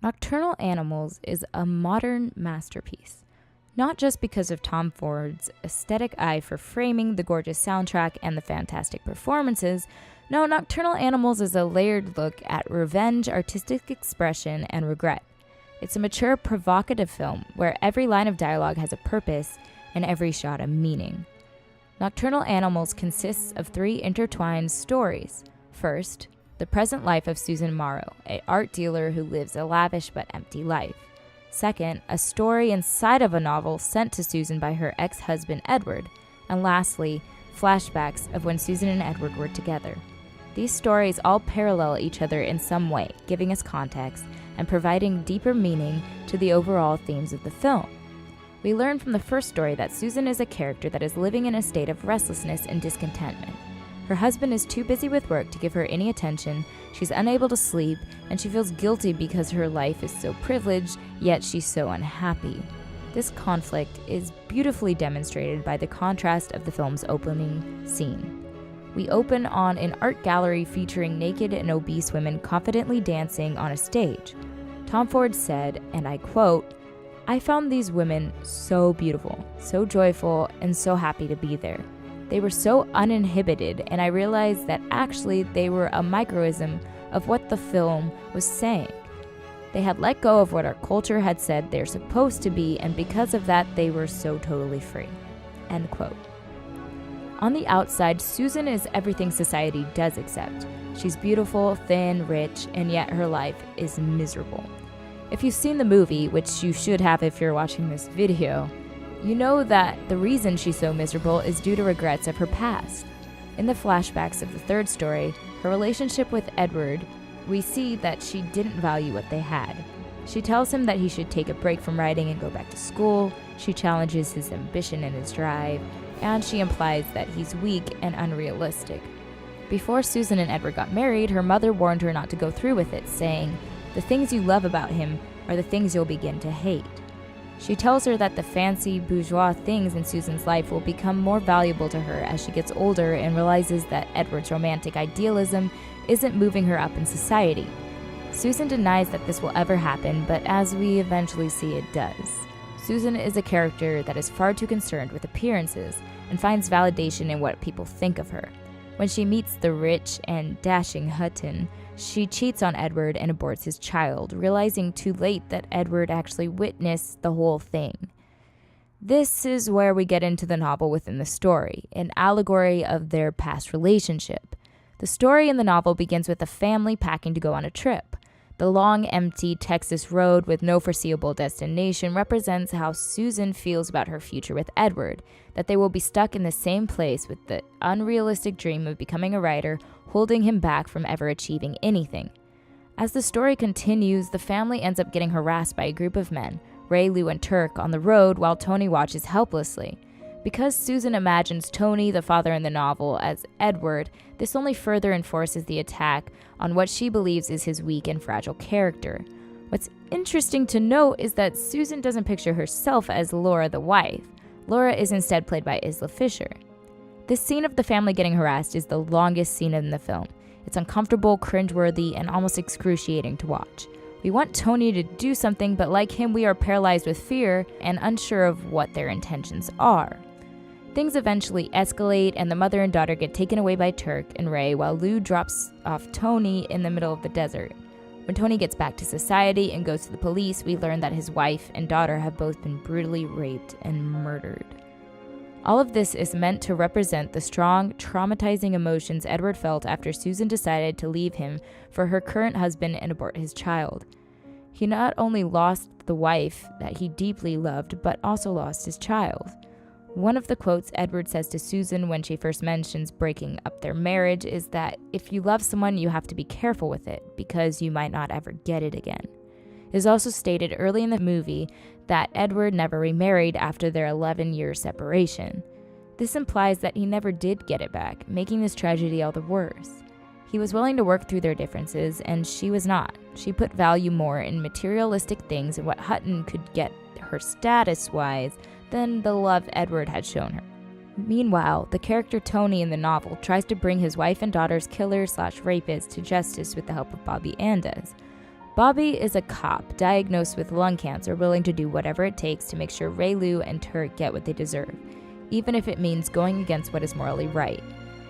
Nocturnal Animals is a modern masterpiece, not just because of Tom Ford's aesthetic eye for framing, the gorgeous soundtrack, and the fantastic performances. No, Nocturnal Animals is a layered look at revenge, artistic expression, and regret. It's a mature, provocative film where every line of dialogue has a purpose and every shot a meaning. Nocturnal Animals consists of 3 intertwined stories. First, the present life of Susan Morrow, an art dealer who lives a lavish but empty life. Second, a story inside of a novel sent to Susan by her ex-husband Edward. And lastly, flashbacks of when Susan and Edward were together. These stories all parallel each other in some way, giving us context and providing deeper meaning to the overall themes of the film. We learn from the first story that Susan is a character that is living in a state of restlessness and discontentment. Her husband is too busy with work to give her any attention, she's unable to sleep, and she feels guilty because her life is so privileged, yet she's so unhappy. This conflict is beautifully demonstrated by the contrast of the film's opening scene. We open on an art gallery featuring naked and obese women confidently dancing on a stage. Tom Ford said, and I quote, "I found these women so beautiful, so joyful, and so happy to be there. They were so uninhibited, and I realized that actually they were a microism of what the film was saying. They had let go of what our culture had said they're supposed to be, and because of that, they were so totally free." End quote. On the outside, Susan is everything society does accept. She's beautiful, thin, rich, and yet her life is miserable. If you've seen the movie, which you should have if you're watching this video, you know that the reason she's so miserable is due to regrets of her past. In the flashbacks of the third story, her relationship with Edward, we see that she didn't value what they had. She tells him that he should take a break from writing and go back to school. She challenges his ambition and his drive, and she implies that he's weak and unrealistic. Before Susan and Edward got married, her mother warned her not to go through with it, saying, "The things you love about him are the things you'll begin to hate." She tells her that the fancy, bourgeois things in Susan's life will become more valuable to her as she gets older and realizes that Edward's romantic idealism isn't moving her up in society. Susan denies that this will ever happen, but as we eventually see, it does. Susan is a character that is far too concerned with appearances and finds validation in what people think of her. When she meets the rich and dashing Hutton, she cheats on Edward and aborts his child, realizing too late that Edward actually witnessed the whole thing. This is where we get into the novel within the story, an allegory of their past relationship. The story in the novel begins with a family packing to go on a trip. The long, empty Texas road with no foreseeable destination represents how Susan feels about her future with Edward, that they will be stuck in the same place with the unrealistic dream of becoming a writer, holding him back from ever achieving anything. As the story continues, the family ends up getting harassed by a group of men, Ray, Lou, and Turk, on the road while Tony watches helplessly. Because Susan imagines Tony, the father in the novel, as Edward, this only further enforces the attack on what she believes is his weak and fragile character. What's interesting to note is that Susan doesn't picture herself as Laura the wife. Laura is instead played by Isla Fisher. This scene of the family getting harassed is the longest scene in the film. It's uncomfortable, cringeworthy, and almost excruciating to watch. We want Tony to do something, but like him, we are paralyzed with fear and unsure of what their intentions are. Things eventually escalate, and the mother and daughter get taken away by Turk and Ray while Lou drops off Tony in the middle of the desert. When Tony gets back to society and goes to the police, we learn that his wife and daughter have both been brutally raped and murdered. All of this is meant to represent the strong, traumatizing emotions Edward felt after Susan decided to leave him for her current husband and abort his child. He not only lost the wife that he deeply loved, but also lost his child. One of the quotes Edward says to Susan when she first mentions breaking up their marriage is that if you love someone, you have to be careful with it because you might not ever get it again. It is also stated early in the movie that Edward never remarried after their 11-year separation. This implies that he never did get it back, making this tragedy all the worse. He was willing to work through their differences, and she was not. She put value more in materialistic things and what Hutton could get her status-wise than the love Edward had shown her. Meanwhile, the character Tony in the novel tries to bring his wife and daughter's killer/rapist to justice with the help of Bobby Andes. Bobby is a cop diagnosed with lung cancer, willing to do whatever it takes to make sure Ray, Lou, and Turk get what they deserve, even if it means going against what is morally right.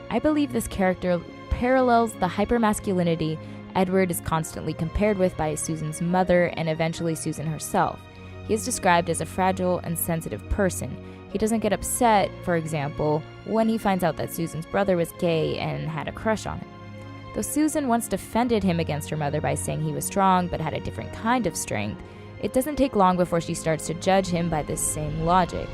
I believe this character parallels the hypermasculinity Edward is constantly compared with by Susan's mother and eventually Susan herself. He is described as a fragile and sensitive person. He doesn't get upset, for example, when he finds out that Susan's brother was gay and had a crush on him. Though Susan once defended him against her mother by saying he was strong but had a different kind of strength, it doesn't take long before she starts to judge him by this same logic.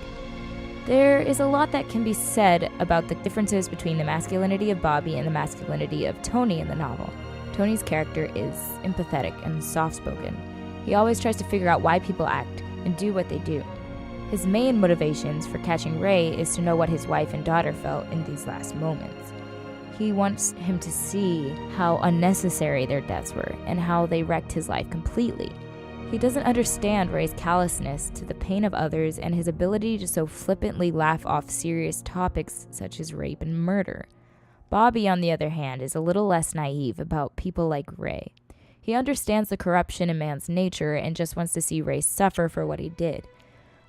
There is a lot that can be said about the differences between the masculinity of Bobby and the masculinity of Tony in the novel. Tony's character is empathetic and soft-spoken. He always tries to figure out why people act and do what they do. His main motivations for catching Ray is to know what his wife and daughter felt in these last moments. He wants him to see how unnecessary their deaths were and how they wrecked his life completely. He doesn't understand Ray's callousness to the pain of others and his ability to so flippantly laugh off serious topics such as rape and murder. Bobby, on the other hand, is a little less naive about people like Ray. He understands the corruption in man's nature and just wants to see Ray suffer for what he did.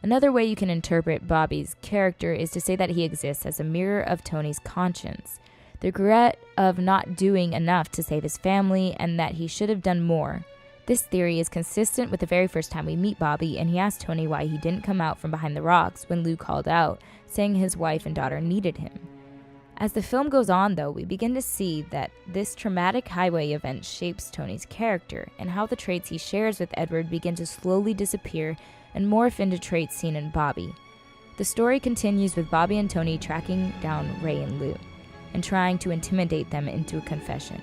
Another way you can interpret Bobby's character is to say that he exists as a mirror of Tony's conscience, the regret of not doing enough to save his family and that he should have done more. This theory is consistent with the very first time we meet Bobby, and he asks Tony why he didn't come out from behind the rocks when Lou called out, saying his wife and daughter needed him. As the film goes on, though, we begin to see that this traumatic highway event shapes Tony's character, and how the traits he shares with Edward begin to slowly disappear and morph into traits seen in Bobby. The story continues with Bobby and Tony tracking down Ray and Lou, and trying to intimidate them into a confession.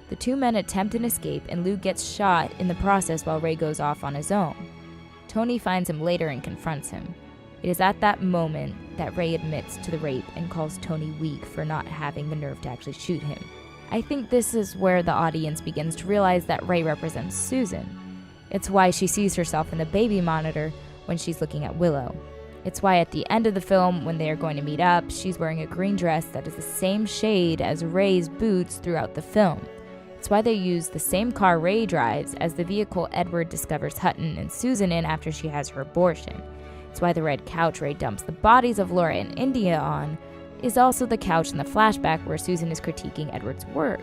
The two men attempt an escape, and Lou gets shot in the process while Ray goes off on his own. Tony finds him later and confronts him. It is at that moment that Ray admits to the rape and calls Tony weak for not having the nerve to actually shoot him. I think this is where the audience begins to realize that Ray represents Susan. It's why she sees herself in the baby monitor when she's looking at Willow. It's why at the end of the film, when they are going to meet up, she's wearing a green dress that is the same shade as Ray's boots throughout the film. It's why they use the same car Ray drives as the vehicle Edward discovers Hutton and Susan in after she has her abortion. It's why the red couch Ray dumps the bodies of Laura and India on is also the couch in the flashback where Susan is critiquing Edward's work.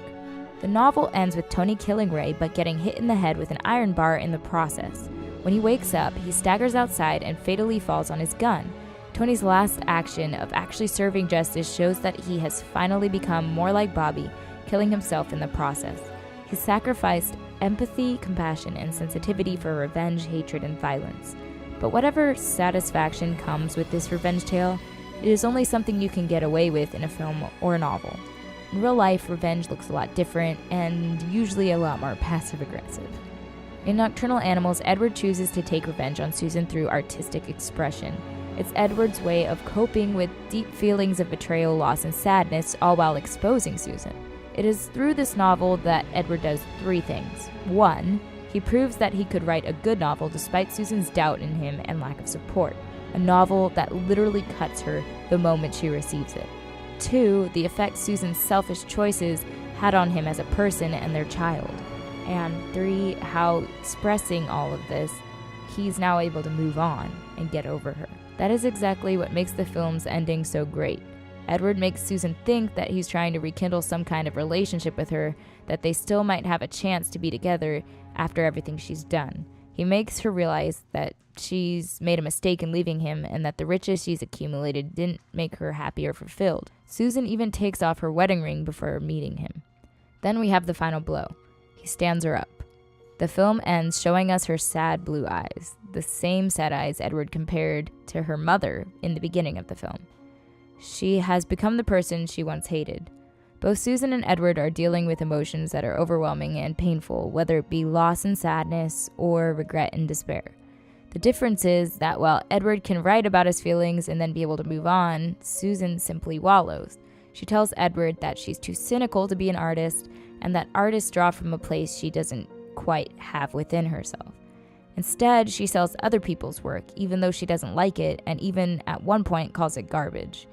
The novel ends with Tony killing Ray but getting hit in the head with an iron bar in the process. When he wakes up, he staggers outside and fatally falls on his gun. Tony's last action of actually serving justice shows that he has finally become more like Bobby, killing himself in the process. He sacrificed empathy, compassion, and sensitivity for revenge, hatred, and violence. But whatever satisfaction comes with this revenge tale, it is only something you can get away with in a film or a novel. In real life, revenge looks a lot different and usually a lot more passive-aggressive. In Nocturnal Animals, Edward chooses to take revenge on Susan through artistic expression. It's Edward's way of coping with deep feelings of betrayal, loss, and sadness, all while exposing Susan. It is through this novel that Edward does three things. 1, he proves that he could write a good novel despite Susan's doubt in him and lack of support. A novel that literally cuts her the moment she receives it. 2, the effect Susan's selfish choices had on him as a person and their child. And 3, how expressing all of this, he's now able to move on and get over her. That is exactly what makes the film's ending so great. Edward makes Susan think that he's trying to rekindle some kind of relationship with her, that they still might have a chance to be together after everything she's done. He makes her realize that she's made a mistake in leaving him and that the riches she's accumulated didn't make her happy or fulfilled. Susan even takes off her wedding ring before meeting him. Then we have the final blow. He stands her up. The film ends showing us her sad blue eyes, the same sad eyes Edward compared to her mother in the beginning of the film. She has become the person she once hated. Both Susan and Edward are dealing with emotions that are overwhelming and painful, whether it be loss and sadness or regret and despair. The difference is that while Edward can write about his feelings and then be able to move on, Susan simply wallows. She tells Edward that she's too cynical to be an artist and that artists draw from a place she doesn't quite have within herself. Instead, she sells other people's work, even though she doesn't like it, and even at one point calls it garbage.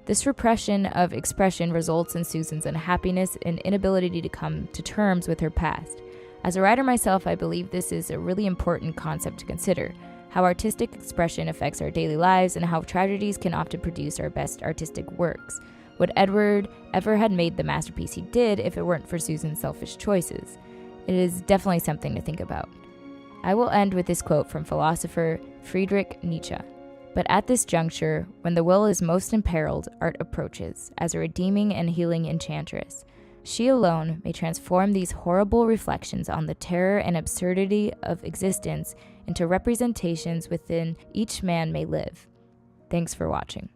This repression of expression results in Susan's unhappiness and inability to come to terms with her past. As a writer myself, I believe this is a really important concept to consider, how artistic expression affects our daily lives and how tragedies can often produce our best artistic works. Would Edward ever have made the masterpiece he did if it weren't for Susan's selfish choices? It is definitely something to think about. I will end with this quote from philosopher Friedrich Nietzsche. But at this juncture, when the will is most imperiled, art approaches, as a redeeming and healing enchantress. She alone may transform these horrible reflections on the terror and absurdity of existence into representations within each man may live. Thanks for watching.